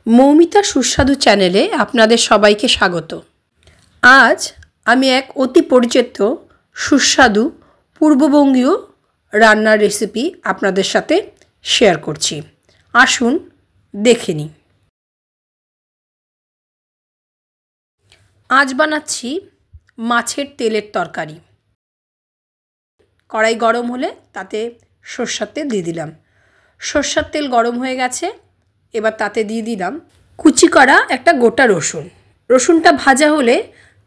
মৌমিতা সুস্বাদু চ্যানেলে আপনাদের সবাইকে স্বাগত। আজ আমি এক অতি পরিচিত সুস্বাদু পূর্ববঙ্গীয় রান্নার রেসিপি আপনাদের সাথে শেয়ার করছি। আসুন দেখে নিই। আজ বানাচ্ছি মাছের তেলের তরকারি। কড়াই গরম হলে তাতে সরষের তেল দিয়ে দিলাম। সরষের তেল গরম হয়ে গেছে, এবার তাতে দিয়ে দিলাম কুচি করা একটা গোটা রসুন। রসুনটা ভাজা হলে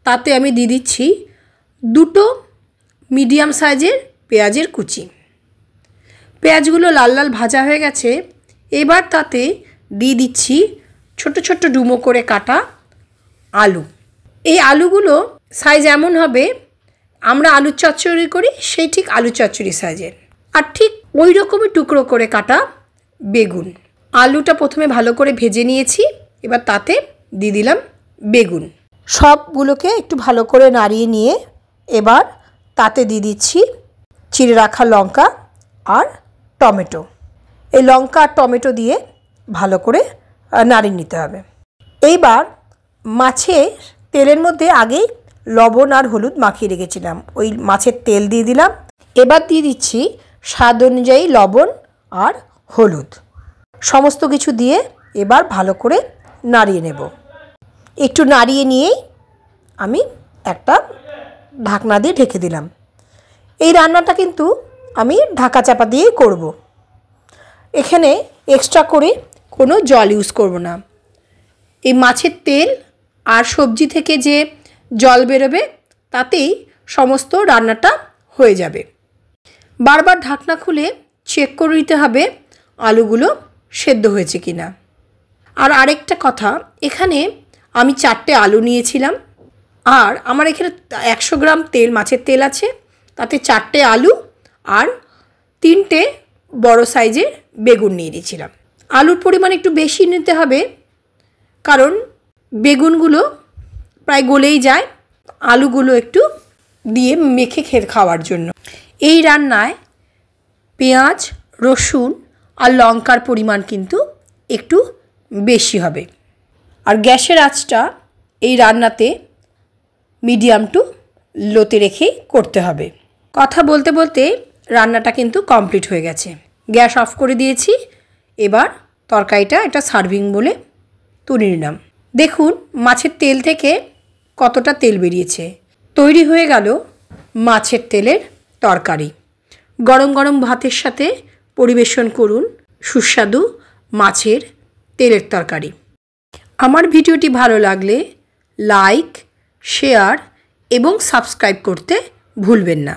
তাতে আমি দিয়ে দিচ্ছি দুটো মিডিয়াম সাইজের পেঁয়াজের কুচি। পেঁয়াজগুলো লাল লাল ভাজা হয়ে গেছে, এবার তাতে দিয়ে দিচ্ছি ছোট ছোট ডুমো করে কাটা আলু। এই আলুগুলো সাইজ এমন হবে আমরা আলুর চচ্চড়ি করি সেই ঠিক আলু চচ্চড়ি সাইজের, আর ঠিক ওই রকমই টুকরো করে কাটা বেগুন। আলুটা প্রথমে ভালো করে ভেজে নিয়েছি, এবার তাতে দিয়ে দিলাম বেগুন। সবগুলোকে একটু ভালো করে নাড়িয়ে নিয়ে এবার তাতে দিয়ে দিচ্ছি চিড়ে রাখা লঙ্কা আর টমেটো। এই লঙ্কা আর টমেটো দিয়ে ভালো করে নাড়িয়ে নিতে হবে। এইবার মাছের তেলের মধ্যে আগেই লবণ আর হলুদ মাখিয়ে রেখেছিলাম, ওই মাছের তেল দিয়ে দিলাম। এবার দিয়ে দিচ্ছি স্বাদ অনুযায়ী লবণ আর হলুদ। সমস্ত কিছু দিয়ে এবার ভালো করে নাড়িয়ে নেব। একটু নাড়িয়ে নিয়েই আমি একটা ঢাকনা দিয়ে ঢেকে দিলাম। এই রান্নাটা কিন্তু আমি ঢাকা চাপা দিয়েই করব। এখানে এক্সট্রা করে কোনো জল ইউজ করব না। এই মাছের তেল আর সবজি থেকে যে জল বেরোবে তাতেই সমস্ত রান্নাটা হয়ে যাবে। বারবার ঢাকনা খুলে চেক করে নিতে হবে আলুগুলো সেদ্ধ হয়েছে কিনা। আর আরেকটা কথা, এখানে আমি 4টে আলু নিয়েছিলাম, আর আমার এখানে 100 গ্রাম তেল মাছের তেল আছে, তাতে 4টে আলু আর 3টে বড় সাইজের বেগুন নিয়ে নিয়েছিলাম। আলুর পরিমাণ একটু বেশি নিতে হবে, কারণ বেগুনগুলো প্রায় গলেই যায়, আলুগুলো একটু দিয়ে মেখে খাওয়ার জন্য। এই রান্নায় পেঁয়াজ, রসুন আর লঙ্কার পরিমাণ কিন্তু একটু বেশি হবে। আর গ্যাসের আঁচটা এই রান্নাতে মিডিয়াম টু লোতে রেখেই করতে হবে। কথা বলতে বলতে রান্নাটা কিন্তু কমপ্লিট হয়ে গেছে। গ্যাস অফ করে দিয়েছি। এবার তরকারিটা একটা সার্ভিং বলে তুলে নিলাম। দেখুন মাছের তেল থেকে কতটা তেল বেরিয়েছে। তৈরি হয়ে গেল মাছের তেলের তরকারি। গরম গরম ভাতের সাথে পরিবেশন করুন সুস্বাদু মাছের তেলের তরকারি। আমার ভিডিওটি ভালো লাগলে লাইক, শেয়ার এবং সাবস্ক্রাইব করতে ভুলবেন না।